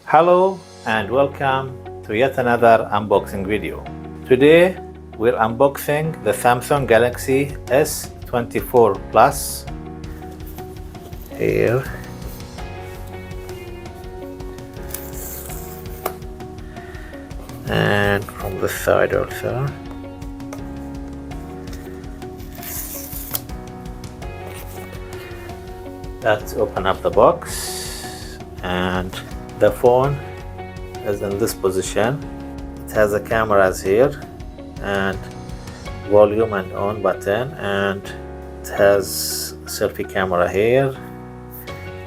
Hello and welcome to yet another unboxing video. Today we're unboxing the Samsung Galaxy S24 Plus. Here. And from this side also. Let's open up the box, and the phone is in this position. It has the cameras here and volume and on button, and it has selfie camera here.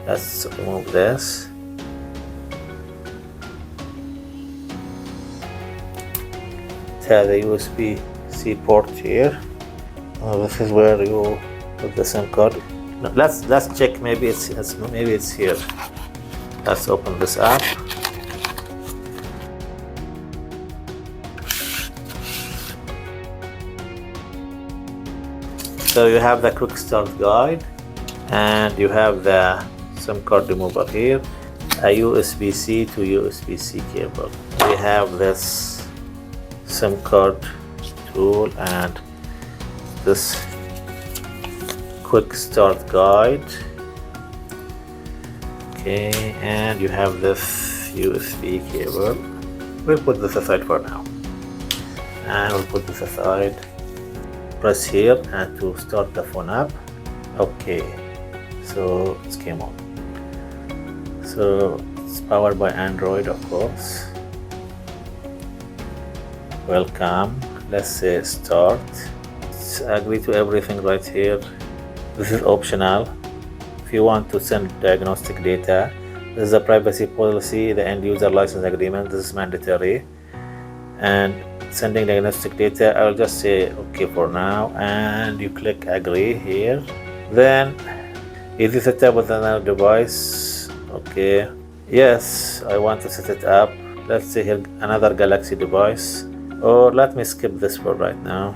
Let's remove this. It has a USB-C port here. This is where you put the SIM card. No, let's check. Maybe it's here. Let's open this up. So you have the quick start guide, and you have the SIM card removal here, a USB-C to USB-C cable. We have this SIM card tool and this quick start guide. Okay, and you have this USB cable. We'll put this aside for now, and we'll put this aside. Press here and to start the phone up. Okay, so it came on. So it's powered by Android, of course. Welcome. Let's say start. Let's agree to everything right here. This is optional. If you want to send diagnostic data, this is a privacy policy, the end user license agreement. This is mandatory. And sending diagnostic data, I will just say okay for now, and you click agree here. Then easy setup with another device. Okay, yes, I want to set it up. Let's say here another Galaxy device, or let me skip this for right now.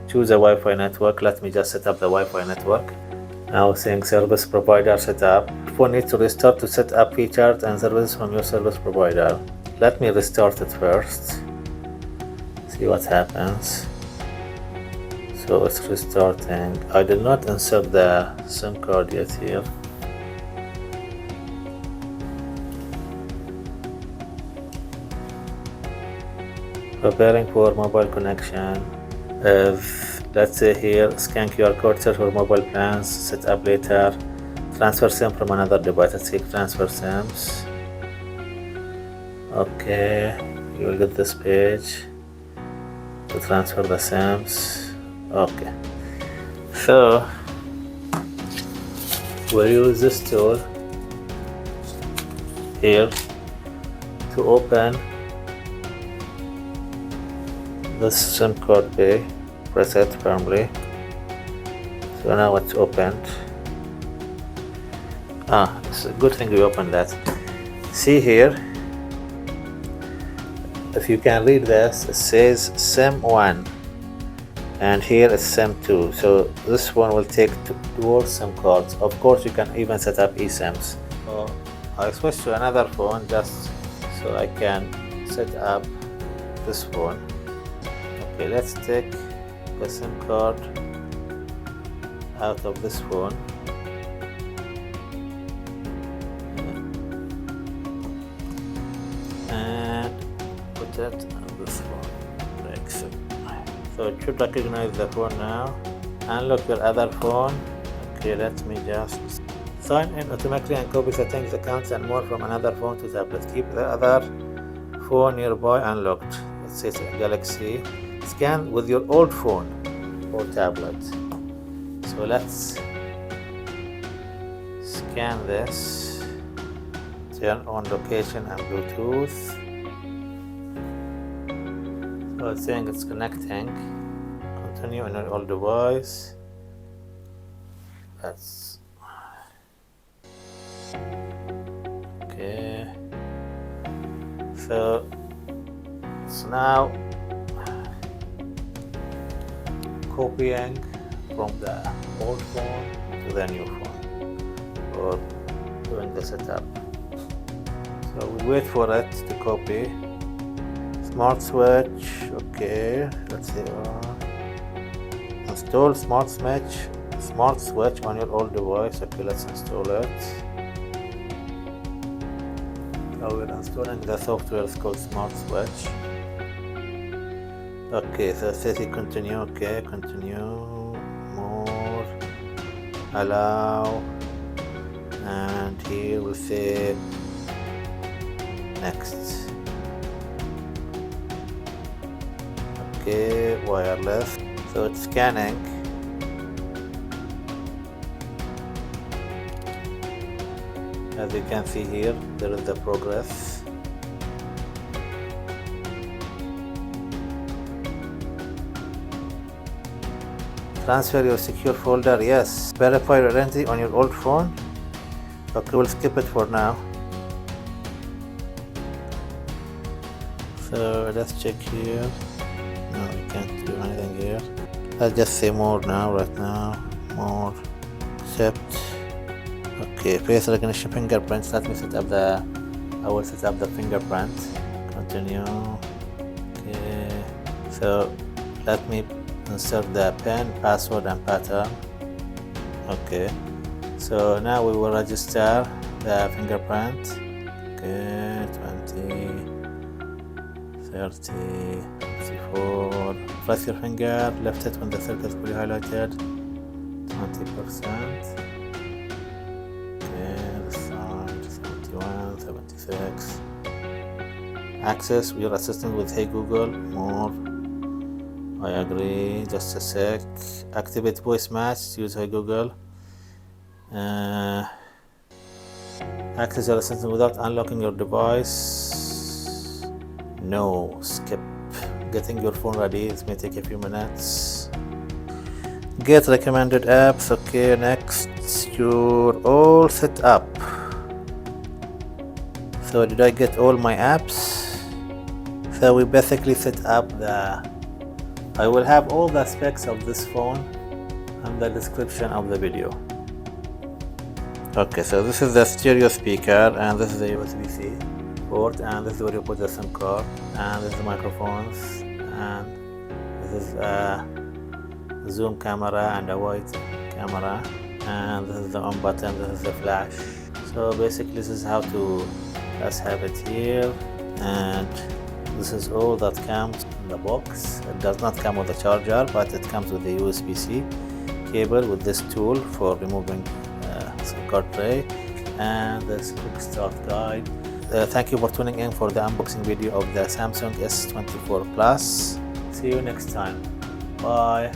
Choose a Wi-Fi network. Let me just set up the Wi-Fi network. Now saying service provider setup. Phone needs to restart to set up features and services from your service provider. Let me restart it first. See what happens. So it's restarting. I did not insert the SIM card yet here. Preparing for mobile connection. Let's say here scan QR code, search for mobile plans, set up later, transfer SIM from another device. Let's click transfer SIMs. Okay, you will get this page to transfer the SIMs. Okay, so we'll use this tool here to open this SIM card bay. Press it firmly. So now it's opened. It's a good thing we opened that. See here, if you can read this, it says SIM 1 and here is SIM 2. So this one will take dual SIM cards. Of course you can even set up eSIMs. So I switch to another phone just so I can set up this phone. Okay, let's take the SIM card out of this phone. And put it on this phone, like so. So it should recognize the phone now. Unlock your other phone. Okay, let me just sign in automatically and copy settings, accounts and more from another phone to tablet. Keep the other phone nearby unlocked. Let's say it's a Galaxy. Scan with your old phone or tablet. So let's scan this. Turn on location and Bluetooth. So it's saying it's connecting. Continue on your old device. That's okay. So it's now copying from the old phone to the new phone, or doing the setup. So we wait for it to copy. Smart switch, okay, let's see. Install smart switch on your old device. Okay, let's install it. So we're installing the software. It's called smart switch. Okay, so it says continue. Okay, continue, more, allow, and here we'll say next. Okay, wireless. So it's scanning. As you can see here, there is the progress. Transfer your secure folder, yes. Verify your identity on your old phone. Okay, we'll skip it for now. So let's check here. No, we can't do anything here. Let's just say more now, right now. More. Accept. Okay, face recognition fingerprints. Let me set up I will set up the fingerprint. Continue. Okay. So let me insert the PIN, password, and pattern. Okay. So now we will register the fingerprint. Okay, 20, 30, 64. Press your finger, lift it when the circle is fully highlighted. 20%. Okay, this side, 71, 76. Access your assistant with Hey Google. More. I agree. Just a sec. Activate voice match. Use Hey Google. Access your assistant without unlocking your device. No. Skip. Getting your phone ready. It may take a few minutes. Get recommended apps. Okay, next. You're all set up. So did I get all my apps? So we basically set up I will have all the specs of this phone and the description of the video. Okay, so this is the stereo speaker, and this is the USB-C port, and this is where you put the SIM card, and this is the microphones, and this is a zoom camera and a wide camera, and this is the on button, this is the flash. So basically this is how to, let's have it here, and this is all that comes in the box. It does not come with a charger, but it comes with the USB-C cable with this tool for removing SIM card tray, and this quick start guide. Thank you for tuning in for the unboxing video of the Samsung S24 Plus. See you next time. Bye.